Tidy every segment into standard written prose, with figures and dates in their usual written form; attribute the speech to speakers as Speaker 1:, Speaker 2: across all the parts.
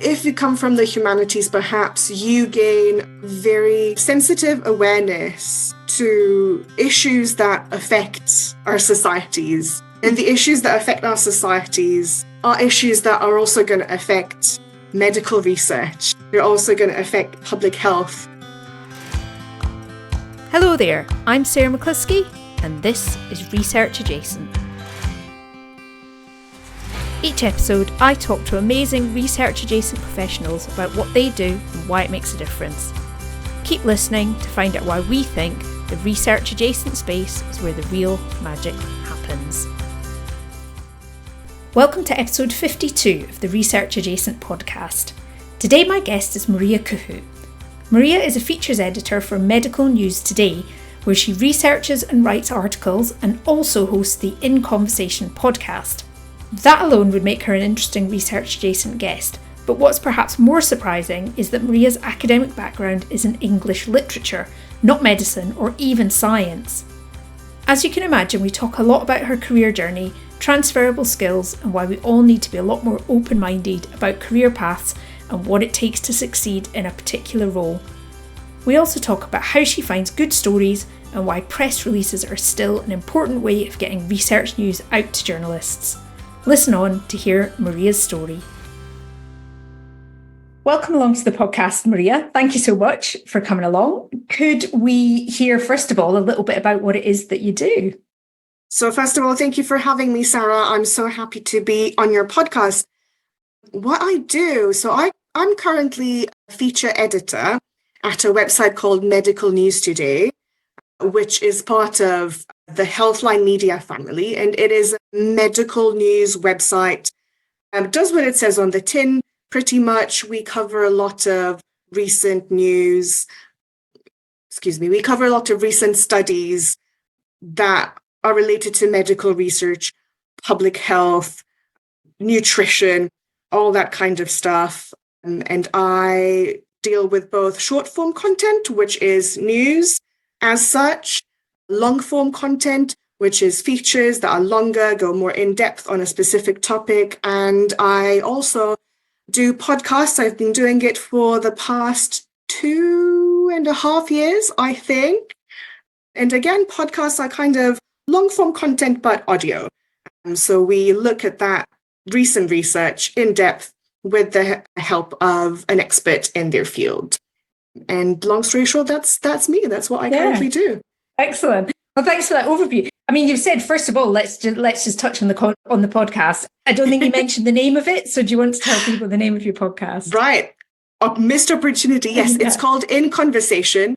Speaker 1: If you come from the humanities, perhaps you gain very sensitive awareness to issues that affect our societies. And the issues that affect our societies are issues that are also going to affect medical research. They're also going to affect public health.
Speaker 2: Hello there, I'm Sarah McCluskey, and this is Research Adjacent. Each episode, I talk to amazing research-adjacent professionals about what they do and why it makes a difference. Keep listening to find out why we think the research-adjacent space is where the real magic happens. Welcome to episode 52 of the Research Adjacent podcast. Today my guest is Maria Cohut. Maria is a features editor for Medical News Today, where she researches and writes articles and also hosts the In Conversation podcast. That alone would make her an interesting research-adjacent guest, but what's perhaps more surprising is that Maria's academic background is in English literature, not medicine or even science. As you can imagine, we talk a lot about her career journey, transferable skills, and why we all need to be a lot more open-minded about career paths and what it takes to succeed in a particular role. We also talk about how she finds good stories and why press releases are still an important way of getting research news out to journalists. Listen on to hear Maria's story. Welcome along to the podcast, Maria. Thank you so much for coming along. Could we hear, first of all, a little bit about what it is that you do?
Speaker 1: So first of all, thank you for having me, Sarah. I'm so happy to be on your podcast. What I do, I'm currently a feature editor at a website called Medical News Today, which is part of the Healthline Media family, and it is a medical news website. It does what it says on the tin, pretty much. We cover a lot of recent news. We cover a lot of recent studies that are related to medical research, public health, nutrition, all that kind of stuff. And I deal with both short form content, which is news as such, long form content, which is features that are longer, go more in depth on a specific topic. And I also do podcasts. I've been doing it for the past 2.5 years, I think. And again, podcasts are kind of long form content, but audio. So we look at that recent research in depth with the help of an expert in their field. And long story short, that's me. That's what I currently do.
Speaker 2: Excellent. Well, thanks for that overview. I mean, you said, first of all, let's just touch on the podcast. I don't think you mentioned the name of it. So do you want to tell people the name of your podcast?
Speaker 1: Right. Missed opportunity. Yes, It's called In Conversation.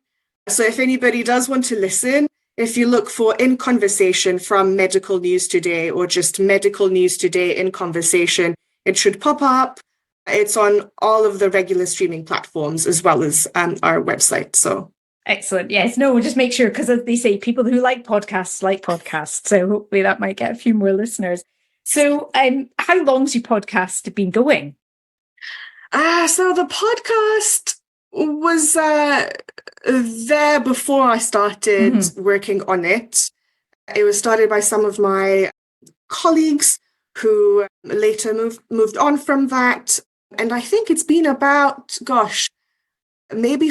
Speaker 1: So if anybody does want to listen, if you look for In Conversation from Medical News Today or just Medical News Today In Conversation, it should pop up. It's on all of the regular streaming platforms as well as our website. So
Speaker 2: excellent. Yes. No, we'll just make sure, because as they say, people who like podcasts. So hopefully that might get a few more listeners. So how long's your podcast been going?
Speaker 1: So the podcast was there before I started working on it. It was started by some of my colleagues who later moved on from that. And I think it's been about, maybe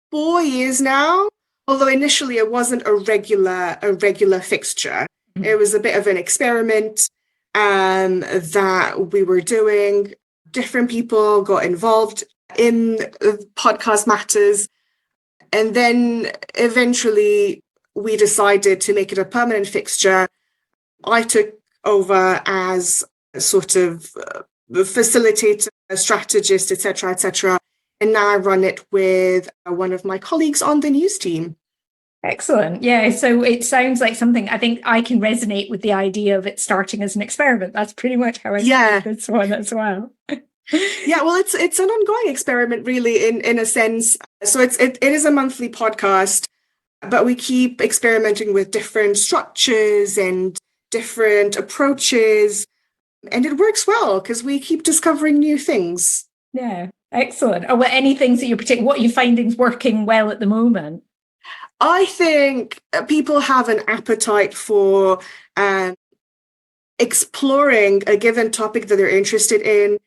Speaker 1: 4 years now. Although initially it wasn't a regular fixture. Mm-hmm. It was a bit of an experiment that we were doing. Different people got involved in podcast matters. And then eventually we decided to make it a permanent fixture. I took over as a sort of facilitator, strategist, etc. And now I run it with one of my colleagues on the news team.
Speaker 2: Excellent. Yeah. So it sounds like something, I think I can resonate with the idea of it starting as an experiment. That's pretty much how I see this one as well.
Speaker 1: Yeah, well, it's an ongoing experiment, really, in a sense. So it is a monthly podcast, but we keep experimenting with different structures and different approaches, and it works well because we keep discovering new things.
Speaker 2: Yeah, excellent. Or any things that what are you finding working well at the moment?
Speaker 1: I think people have an appetite for exploring a given topic that they're interested in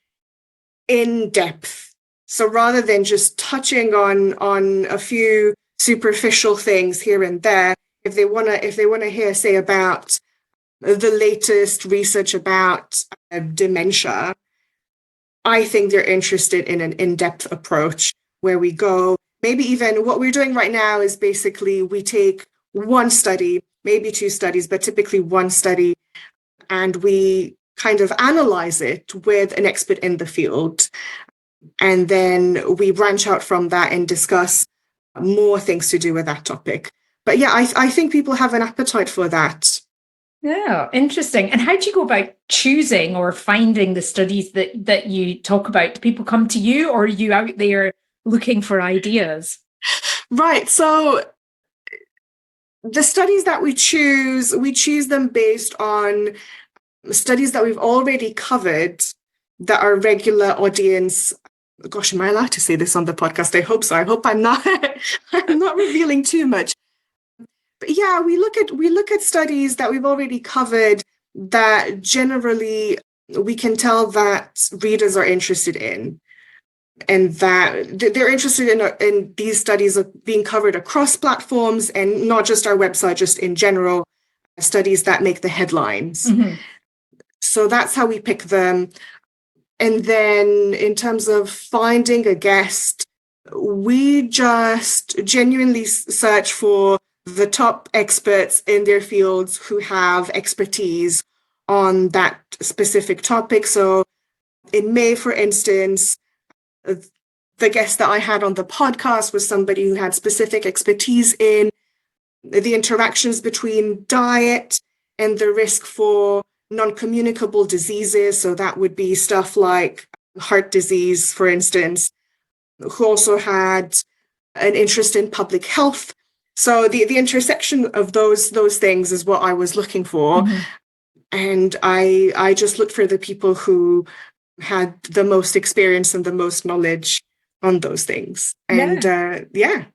Speaker 1: in depth. So rather than just touching on a few superficial things here and there, if they wanna hear, say, about the latest research about dementia, I think they're interested in an in-depth approach where we go, maybe even what we're doing right now is basically we take one study, maybe two studies, but typically one study, and we kind of analyze it with an expert in the field. And then we branch out from that and discuss more things to do with that topic. But yeah, I think people have an appetite for that.
Speaker 2: Yeah, interesting. And how do you go about choosing or finding the studies that you talk about? Do people come to you, or are you out there looking for ideas?
Speaker 1: Right. So the studies that we choose them based on studies that we've already covered that our regular audience. Gosh, am I allowed to say this on the podcast? I hope so. I hope I'm not I'm not revealing too much. But yeah, we look at studies that we've already covered that generally we can tell that readers are interested in, and that they're interested in these studies being covered across platforms and not just our website, just in general, studies that make the headlines. Mm-hmm. So that's how we pick them. And then in terms of finding a guest, we just genuinely search for the top experts in their fields who have expertise on that specific topic. So in May, for instance, the guest that I had on the podcast was somebody who had specific expertise in the interactions between diet and the risk for non-communicable diseases. So that would be stuff like heart disease, for instance, who also had an interest in public health. So the intersection of those things is what I was looking for. Mm-hmm. And I just looked for the people who had the most experience and the most knowledge on those things. And yeah.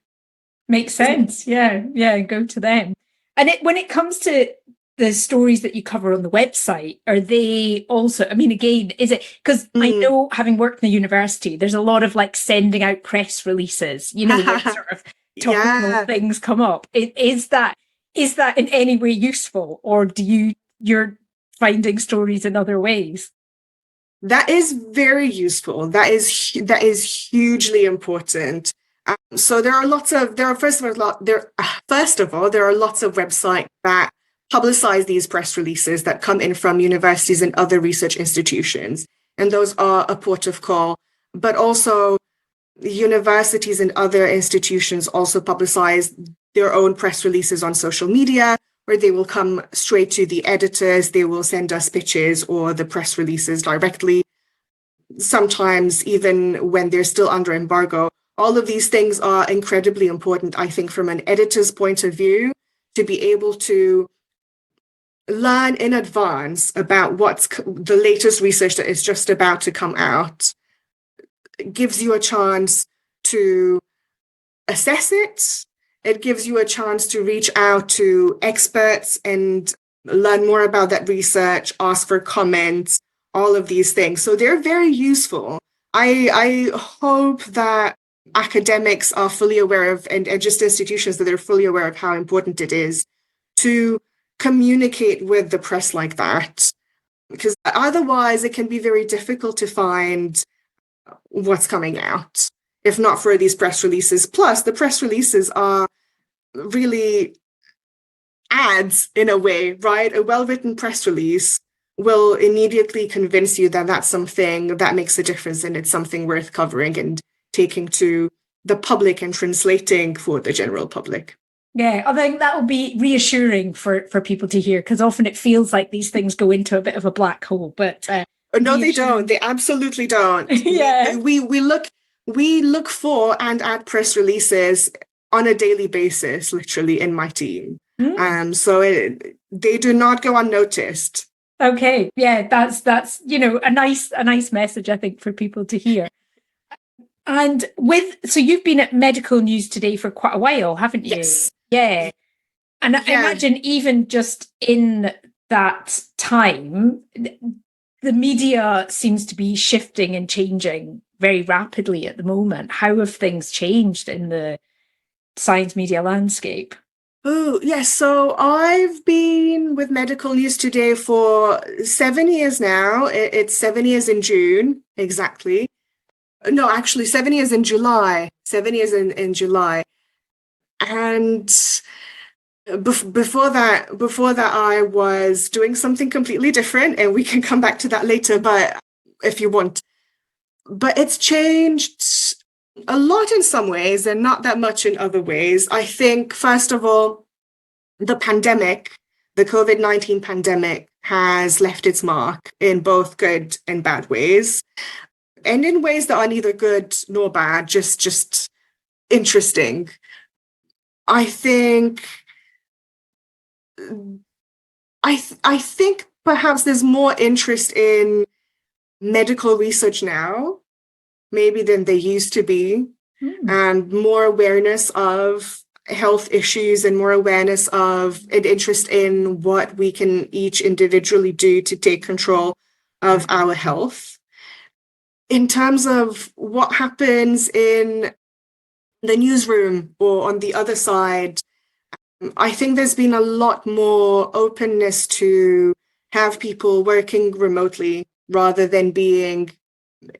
Speaker 2: Makes sense. Yeah, go to them. And when it comes to the stories that you cover on the website, are they also, I mean, again, is it, because I know, having worked in the university, there's a lot of like sending out press releases, you know, where sort of topical things come up. Is that in any way useful, or you're finding stories in other ways?
Speaker 1: That is very useful. That is hugely important. So there are lots of websites that publicize these press releases that come in from universities and other research institutions, and those are a port of call. But also, universities and other institutions also publicize their own press releases on social media, where they will come straight to the editors. They will send us pitches or the press releases directly, sometimes even when they're still under embargo. All of these things are incredibly important, I think, from an editor's point of view, to be able to learn in advance about what's the latest research that is just about to come out. It gives you a chance to assess it. It gives you a chance to reach out to experts and learn more about that research, ask for comments, all of these things. So they're very useful. I hope that academics are fully aware of, and just institutions, that they're fully aware of how important it is to communicate with the press like that, because otherwise it can be very difficult to find what's coming out if not for these press releases. Plus, the press releases are really ads in a way, right? A well-written press release will immediately convince you that that's something that makes a difference and it's something worth covering and taking to the public and translating for the general public.
Speaker 2: Yeah, I think that will be reassuring for people to hear, because often it feels like these things go into a bit of a black hole, but
Speaker 1: no, they don't. They absolutely don't.
Speaker 2: Yeah,
Speaker 1: we look for and add press releases on a daily basis, literally, in my team. So they do not go unnoticed.
Speaker 2: Okay, yeah, that's a nice message, I think, for people to hear. And so you've been at Medical News Today for quite a while, haven't you?
Speaker 1: Yes.
Speaker 2: Yeah. And I imagine even just in that time, the media seems to be shifting and changing very rapidly at the moment. How have things changed in the science media landscape?
Speaker 1: Oh, yes. So I've been with Medical News Today for 7 years now. It's 7 years in June, exactly. No, actually, 7 years in July. 7 years in July. And before that, I was doing something completely different, and we can come back to that later, but if you want. But it's changed a lot in some ways and not that much in other ways. I think, first of all, the COVID-19 pandemic has left its mark in both good and bad ways, and in ways that are neither good nor bad, just interesting. I think I think perhaps there's more interest in medical research now, maybe than there used to be, and more awareness of health issues and more awareness of an interest in what we can each individually do to take control of our health. In terms of what happens in the newsroom or on the other side, I think there's been a lot more openness to have people working remotely rather than being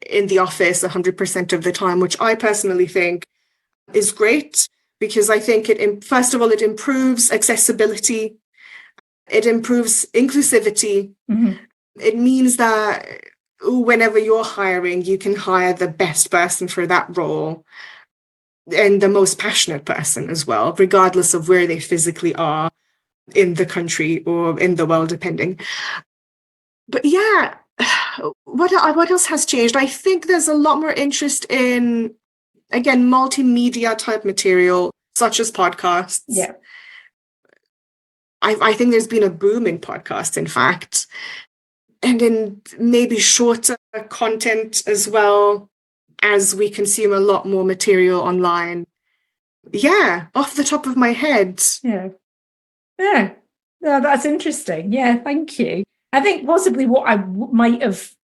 Speaker 1: in the office 100% of the time, which I personally think is great, because I think first of all, it improves accessibility, it improves inclusivity. It means that whenever you're hiring, you can hire the best person for that role and the most passionate person as well, regardless of where they physically are in the country or in the world, depending. But yeah, what else has changed? I think there's a lot more interest in, again, multimedia type material, such as podcasts.
Speaker 2: Yeah.
Speaker 1: I think there's been a boom in podcasts, in fact, and in maybe shorter content as well, as we consume a lot more material online. Yeah, off the top of my head.
Speaker 2: Yeah. Yeah. No, that's interesting. Yeah, thank you. I think possibly what I might have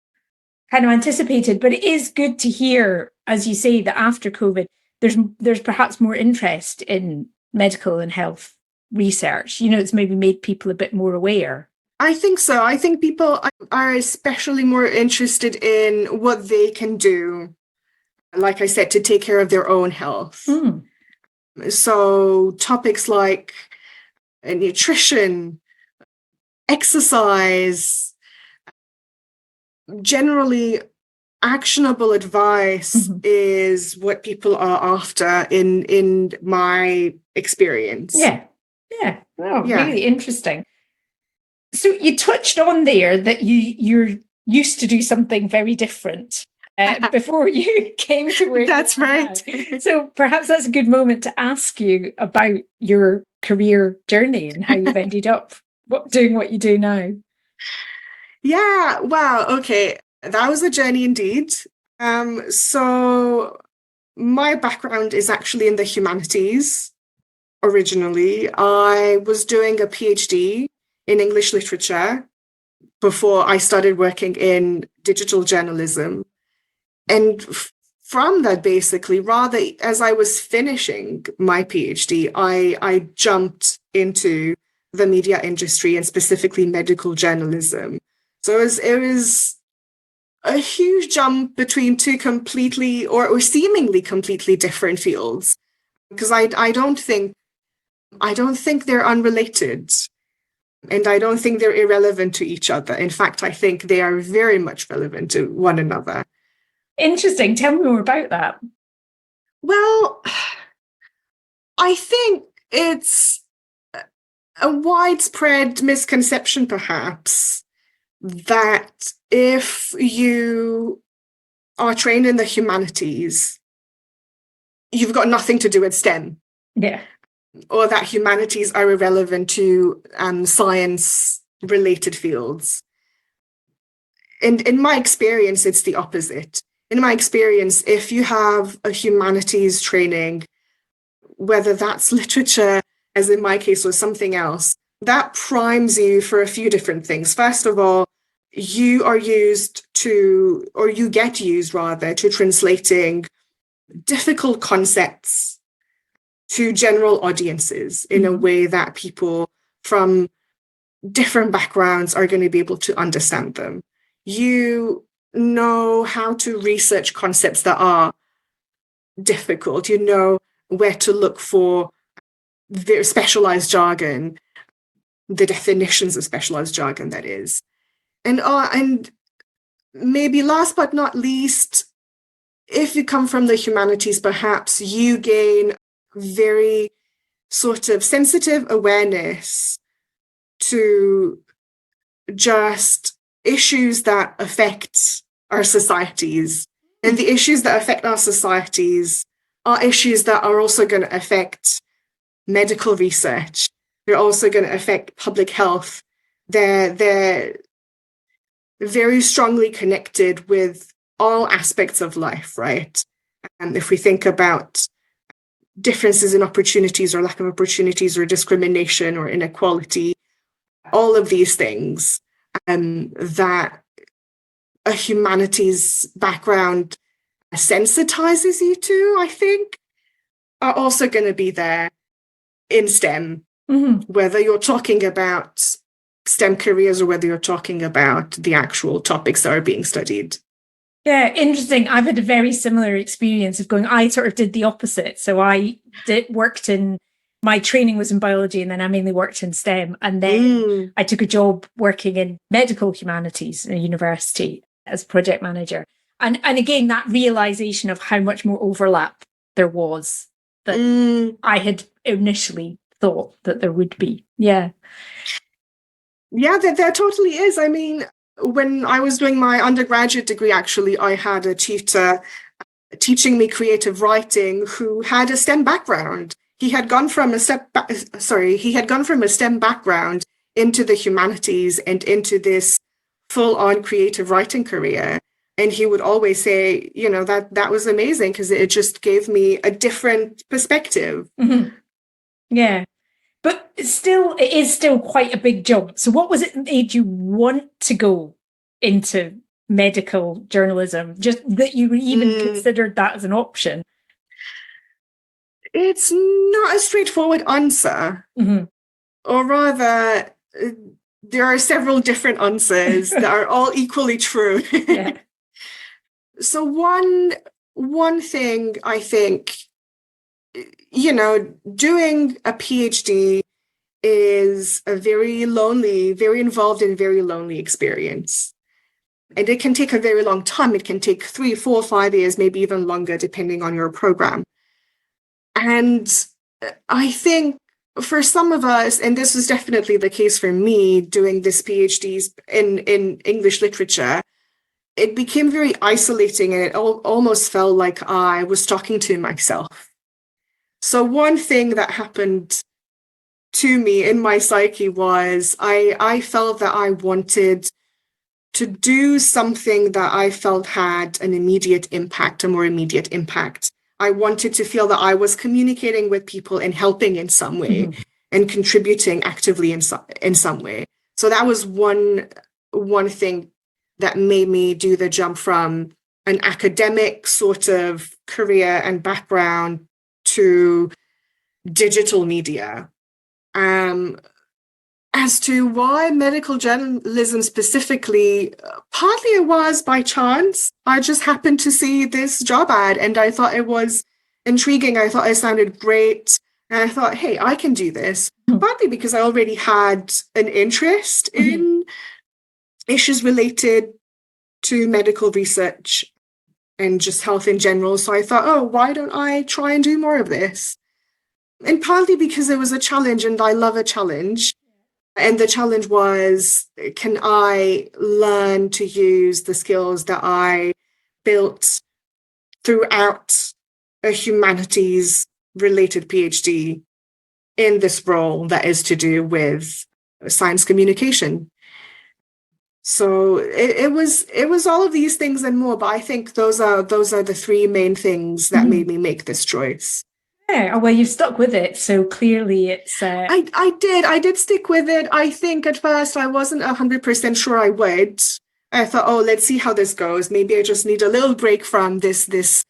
Speaker 2: kind of anticipated, but it is good to hear, as you say, that after COVID, there's perhaps more interest in medical and health research. It's maybe made people a bit more aware.
Speaker 1: I think so. I think people are especially more interested in what they can do, like I said, to take care of their own health. So topics like nutrition, exercise, generally actionable advice is what people are after in my experience.
Speaker 2: Yeah. Really interesting. So you touched on there that you're used to do something very different before you came to where
Speaker 1: That's right.
Speaker 2: So perhaps that's a good moment to ask you about your career journey and how you've ended up doing what you do now.
Speaker 1: Yeah, wow, okay. That was a journey indeed. So my background is actually in the humanities originally. I was doing a PhD in English literature before I started working in digital journalism. And from that, basically, rather, as I was finishing my PhD, I jumped into the media industry and specifically medical journalism. So it was a huge jump between two completely or seemingly completely different fields, because I don't think they're unrelated, and I don't think they're irrelevant to each other. In fact, I think they are very much relevant to one another.
Speaker 2: Interesting. Tell me more about that.
Speaker 1: Well, I think it's a widespread misconception, perhaps, that if you are trained in the humanities, you've got nothing to do with STEM.
Speaker 2: Yeah.
Speaker 1: Or that humanities are irrelevant to science-related fields. And in my experience, it's the opposite. In my experience, if you have a humanities training, whether that's literature, as in my case, or something else, that primes you for a few different things. First of all, you are used to, or you get used rather, to translating difficult concepts to general audiences in a way that people from different backgrounds are going to be able to understand them. You know how to research concepts that are difficult. You know where to look for very specialized jargon, the definitions of specialized jargon, that is. And maybe last but not least, if you come from the humanities, perhaps you gain very sort of sensitive awareness to just issues that affect our societies. And the issues that affect our societies are issues that are also going to affect medical research. They're also going to affect public health. They're very strongly connected with all aspects of life, right? And if we think about differences in opportunities or lack of opportunities or discrimination or inequality, all of these things that a humanities background sensitizes you to, I think, are also going to be there in STEM, whether you're talking about STEM careers or whether you're talking about the actual topics that are being studied.
Speaker 2: Yeah, interesting. I've had a very similar experience of going, I sort of did the opposite. So my training was in biology, and then I mainly worked in STEM. And then I took a job working in medical humanities in a university as project manager. And again, that realization of how much more overlap there was that I had initially thought that there would be. Yeah.
Speaker 1: Yeah, there totally is. I mean, when I was doing my undergraduate degree, actually, I had a tutor teaching me creative writing who had a STEM background. He had gone from a STEM background into the humanities and into this full-on creative writing career. And he would always say, that was amazing because it just gave me a different perspective.
Speaker 2: Yeah. But it is still quite a big jump. So what was it that made you want to go into medical journalism, just that you even considered that as an option?
Speaker 1: It's not a straightforward answer. Or rather, there are several different answers that are all equally true.
Speaker 2: Yeah.
Speaker 1: So one thing I think, doing a PhD is a very involved and very lonely experience. And it can take a very long time. It can take 3, 4, 5 years, maybe even longer, depending on your program. And I think for some of us, and this was definitely the case for me doing this PhD in English literature, it became very isolating and it almost felt like I was talking to myself. So one thing that happened to me in my psyche was I felt that I wanted to do something that I felt had an immediate impact, a more immediate impact. I wanted to feel that I was communicating with people and helping in some way and contributing actively in some way. So that was one thing that made me do the jump from an academic sort of career and background to digital media. As to why medical journalism specifically, partly it was by chance. I just happened to see this job ad and I thought it was intriguing. I thought it sounded great. And I thought, hey, I can do this. Partly because I already had an interest in issues related to medical research and just health in general. So I thought, oh, why don't I try and do more of this? And partly because it was a challenge and I love a challenge. And the challenge was, can I learn to use the skills that I built throughout a humanities-related PhD in this role that is to do with science communication? So it was all of these things and more, but I think those are the three main things that made me make this choice.
Speaker 2: Yeah, well, you've stuck with it, so clearly it's...
Speaker 1: I did stick with it. I think at first I wasn't 100% sure I would. I thought, oh, let's see how this goes. Maybe I just need a little break from this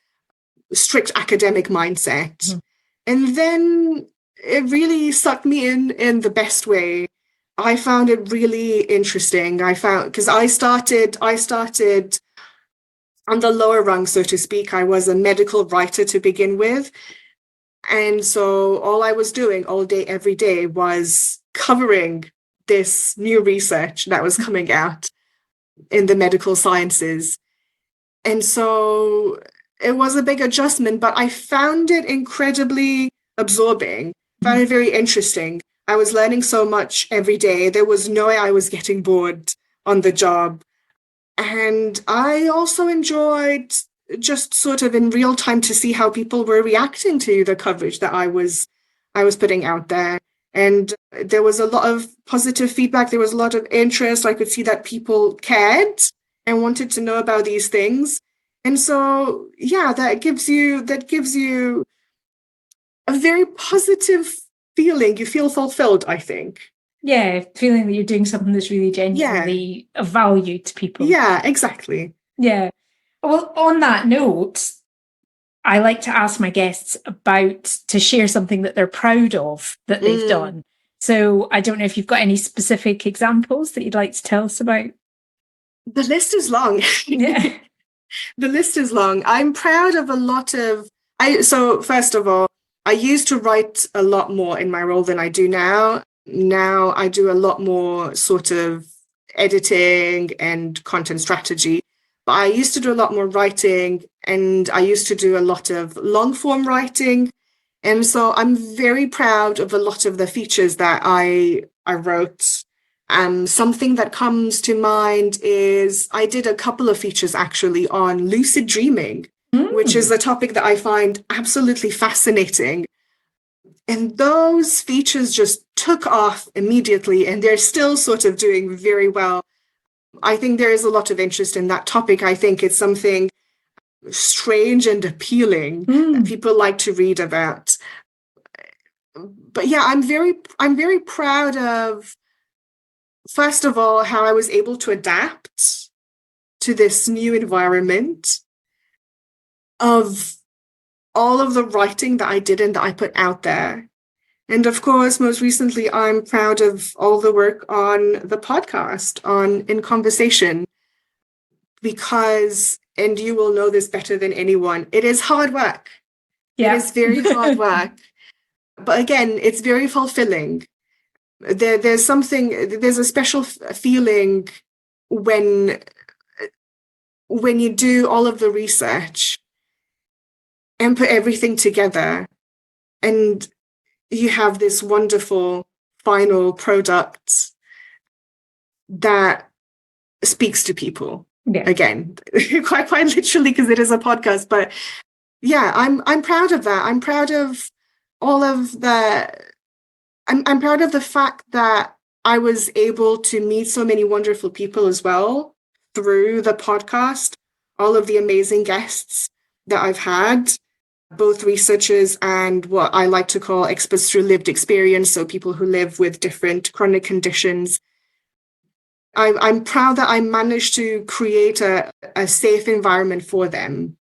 Speaker 1: strict academic mindset. Mm-hmm. And then it really sucked me in the best way. I found it really interesting. Because I started on the lower rung, so to speak. I was a medical writer to begin with. And so all I was doing all day, every day was covering this new research that was coming out in the medical sciences. And so it was a big adjustment, but I found it incredibly absorbing, found it very interesting. I was learning so much every day. There was no way I was getting bored on the job. And I also enjoyed just sort of in real time to see how people were reacting to the coverage that I was putting out there. And there was a lot of positive feedback. There was a lot of interest. I could see that people cared and wanted to know about these things. And so, yeah, that gives you a very positive feeling. You feel fulfilled, I think.
Speaker 2: Yeah, feeling that you're doing something that's really genuinely of value to people.
Speaker 1: Yeah, exactly.
Speaker 2: Yeah. Well, on that note, I like to ask my guests to share something that they're proud of that they've done. So I don't know if you've got any specific examples that you'd like to tell us about.
Speaker 1: The list is long.
Speaker 2: Yeah.
Speaker 1: The list is long. I'm proud of a lot of... So first of all, I used to write a lot more in my role than I do now. Now I do a lot more sort of editing and content strategy. But I used to do a lot more writing, and I used to do a lot of long form writing. And so I'm very proud of a lot of the features that I wrote. Something that comes to mind is I did a couple of features actually on lucid dreaming, which is a topic that I find absolutely fascinating. And those features just took off immediately, and they're still sort of doing very well. I think there is a lot of interest in that topic. I think it's something strange and appealing that people like to read about. But yeah, I'm very proud of, first of all, how I was able to adapt to this new environment, of all of the writing that I did and that I put out there. And of course, most recently, I'm proud of all the work on the podcast, on In Conversation, because, and you will know this better than anyone, it is hard work. Yeah. It is very hard work. But again, it's very fulfilling. There's a special feeling when you do all of the research and put everything together, and you have this wonderful final product that speaks to people. Yeah. Again, quite literally, because it is a podcast. But yeah, I'm proud of that. I'm proud of all of the. I'm proud of the fact that I was able to meet so many wonderful people as well through the podcast. All of the amazing guests that I've had, both researchers and what I like to call experts through lived experience, so people who live with different chronic conditions. I'm proud that I managed to create a safe environment for them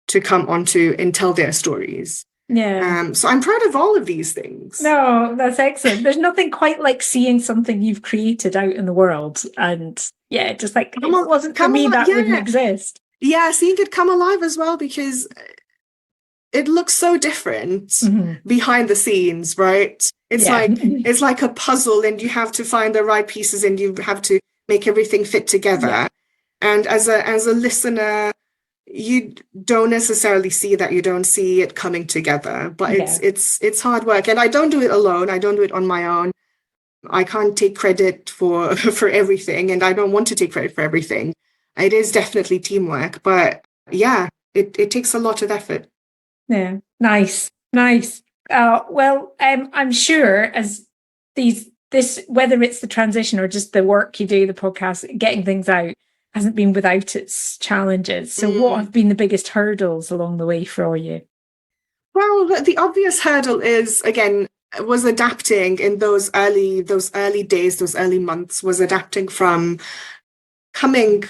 Speaker 1: to come onto and tell their stories. Yeah. So I'm proud of all of these things.
Speaker 2: No, that's excellent. There's nothing quite like seeing something you've created out in the world, and yeah, just like it wasn't for me, that wouldn't exist.
Speaker 1: Yeah, seeing it come alive as well, because it looks so different behind the scenes, right? It's like a puzzle, and you have to find the right pieces, and you have to make everything fit together. Yeah. And as a listener, you don't necessarily see that. You don't see it coming together, but it's hard work, and I don't do it alone. I don't do it on my own. I can't take credit for everything, and I don't want to take credit for everything. It is definitely teamwork, but yeah, it takes a lot of effort.
Speaker 2: Yeah, nice. Well, I'm sure as this, whether it's the transition or just the work you do, the podcast, getting things out, hasn't been without its challenges. So what have been the biggest hurdles along the way for you?
Speaker 1: Well, the obvious hurdle was adapting in those early days, those early months, was adapting from coming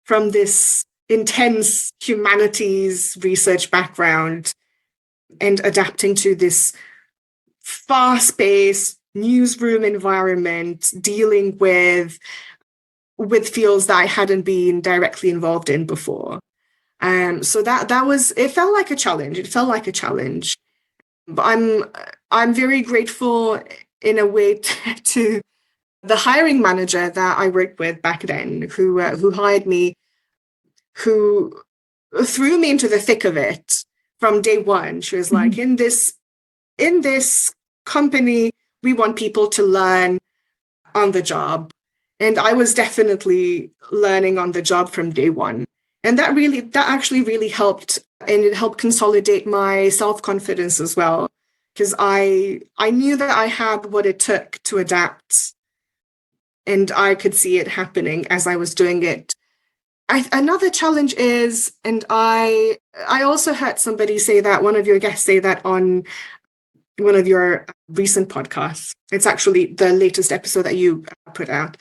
Speaker 1: from this intense humanities research background and adapting to this fast-paced newsroom environment, dealing with fields that I hadn't been directly involved in before. So that was, it felt like a challenge. It felt like a challenge. But I'm very grateful in a way to the hiring manager that I worked with back then, who hired me, who threw me into the thick of it from day one. She was like, in this company, we want people to learn on the job. And I was definitely learning on the job from day one. And that actually really helped. And it helped consolidate my self-confidence as well. Because I knew that I had what it took to adapt. And I could see it happening as I was doing it. Another challenge is, and I also heard somebody say that, one of your guests say that on one of your recent podcasts. It's actually the latest episode that you put out,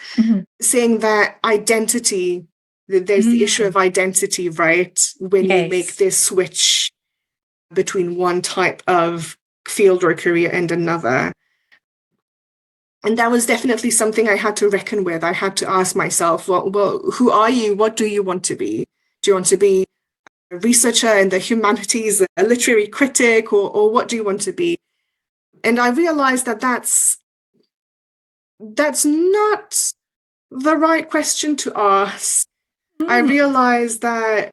Speaker 1: saying that identity, there's the issue of identity, right? When you make this switch between one type of field or career and another. And that was definitely something I had to reckon with. I had to ask myself, well, who are you? What do you want to be? Do you want to be a researcher in the humanities, a literary critic, or what do you want to be? And I realized that that's not the right question to ask. I realized that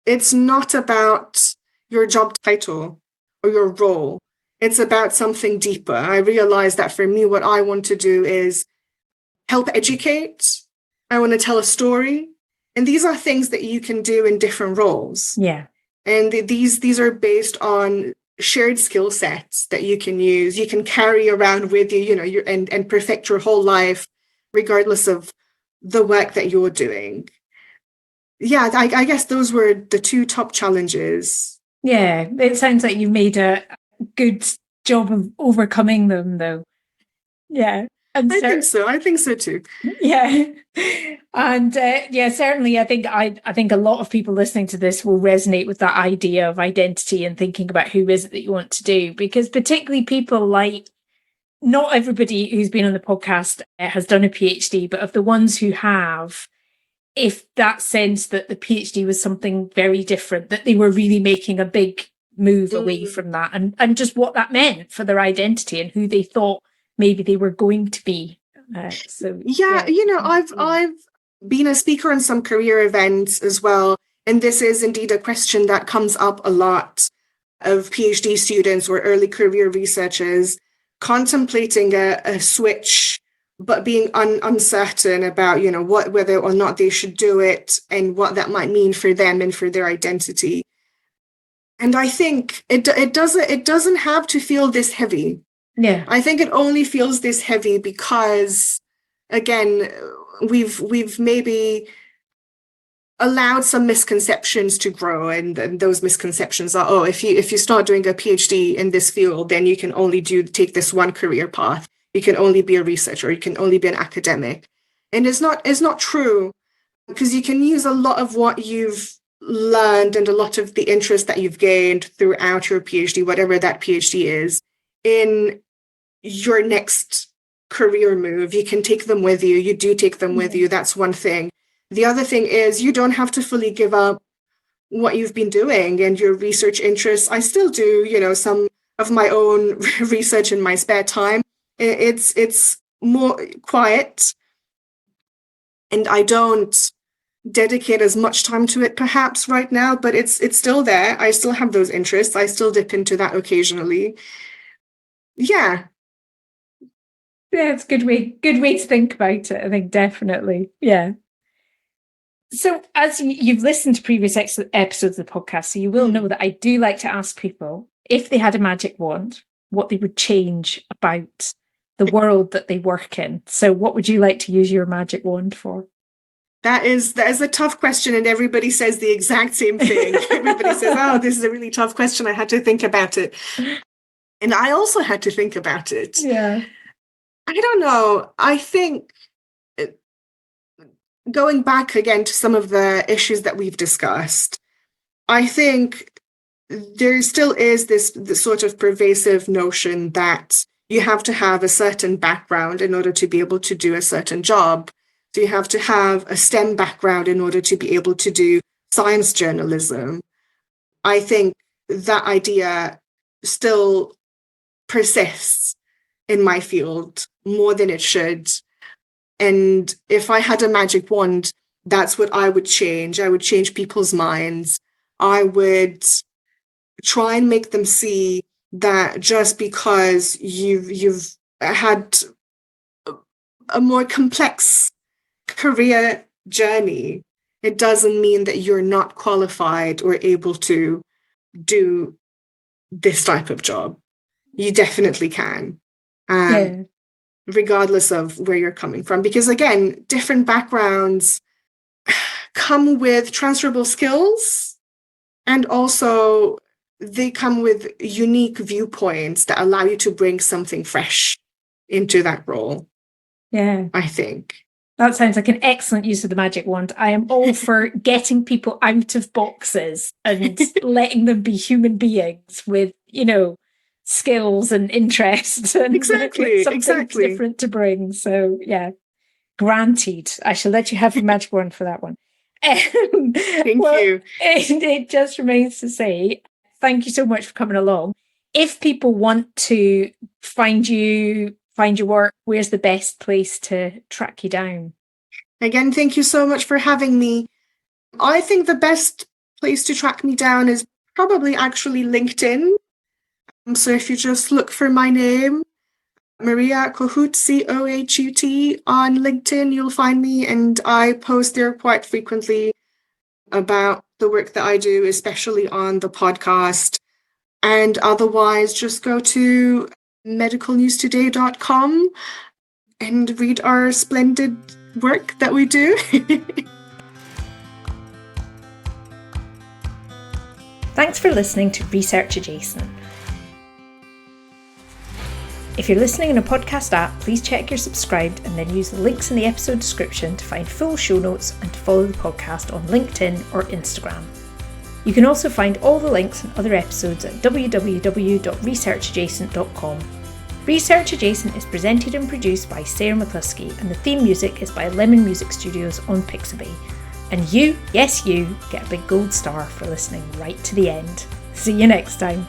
Speaker 1: it's not about your job title or your role. It's about something deeper. I realized that for me, what I want to do is help educate. I want to tell a story. And these are things that you can do in different roles.
Speaker 2: Yeah.
Speaker 1: And these are based on shared skill sets that you can use, you can carry around with you, and perfect your whole life, regardless of the work that you're doing. Yeah, I guess those were the two top challenges.
Speaker 2: Yeah, it sounds like you made a good job of overcoming them, though. Yeah. And
Speaker 1: I think so too.
Speaker 2: Yeah. And certainly I think a lot of people listening to this will resonate with that idea of identity and thinking about who is it that you want to do, because particularly people like, not everybody who's been on the podcast has done a PhD, but of the ones who have, if that sense that the PhD was something very different, that they were really making a big move away from that, and just what that meant for their identity and who they thought maybe they were going to be.
Speaker 1: I've been a speaker on some career events as well, and this is indeed a question that comes up a lot of PhD students or early career researchers contemplating a switch, but being uncertain about whether or not they should do it and what that might mean for them and for their identity. And I think it doesn't have to feel this heavy.
Speaker 2: Yeah.
Speaker 1: I think it only feels this heavy because, again, we've maybe allowed some misconceptions to grow, and those misconceptions are, if you start doing a PhD in this field, then you can only take this one career path. You can only be a researcher. You can only be an academic, and it's not true, because you can use a lot of what you've learned and a lot of the interest that you've gained throughout your PhD, whatever that PhD is, in your next career move. You can take them with you. You do take them with you. That's one thing. The other thing is you don't have to fully give up what you've been doing and your research interests. I still do, some of my own research in my spare time. It's more quiet, and I don't dedicate as much time to it perhaps right now, but it's still there. I still have those interests. I still dip into that occasionally. Yeah.
Speaker 2: Yeah, it's a good way to think about it, I think, definitely. Yeah. So as you've listened to previous episodes of the podcast, so you will know that I do like to ask people, if they had a magic wand, what they would change about the world that they work in. So what would you like to use your magic wand for?
Speaker 1: That is a tough question, and everybody says the exact same thing. Everybody says, oh, this is a really tough question. I had to think about it. And I also had to think about it.
Speaker 2: Yeah.
Speaker 1: I don't know. I think going back again to some of the issues that we've discussed, I think there still is this sort of pervasive notion that you have to have a certain background in order to be able to do a certain job. So you have to have a STEM background in order to be able to do science journalism. I think that idea still persists in my field more than it should. And if I had a magic wand, that's what I would change. I would change people's minds. I would try and make them see that just because you've had a more complex career journey, it doesn't mean that you're not qualified or able to do this type of job. You definitely can, regardless of where you're coming from. Because again, different backgrounds come with transferable skills, and also they come with unique viewpoints that allow you to bring something fresh into that role.
Speaker 2: Yeah.
Speaker 1: I think.
Speaker 2: That sounds like an excellent use of the magic wand. I am all for getting people out of boxes and letting them be human beings with, skills and interests and something different to bring. So, yeah, granted. I shall let you have your magic wand for that one.
Speaker 1: Thank you.
Speaker 2: It just remains to say, thank you so much for coming along. If people want to find your work, where's the best place to track you down?
Speaker 1: Again, thank you so much for having me. I think the best place to track me down is probably actually LinkedIn. So if you just look for my name, Maria Cohut, Cohut, on LinkedIn, you'll find me, and I post there quite frequently about the work that I do, especially on the podcast. And otherwise, just go to medicalnewstoday.com and read our splendid work that we do.
Speaker 2: Thanks for listening to Research Adjacent. If you're listening in a podcast app, please check you're subscribed and then use the links in the episode description to find full show notes and to follow the podcast on LinkedIn or Instagram. You can also find all the links and other episodes at www.researchadjacent.com. Research Adjacent is presented and produced by Sarah McCluskey, and the theme music is by Lemon Music Studios on Pixabay. And you, yes you, get a big gold star for listening right to the end. See you next time.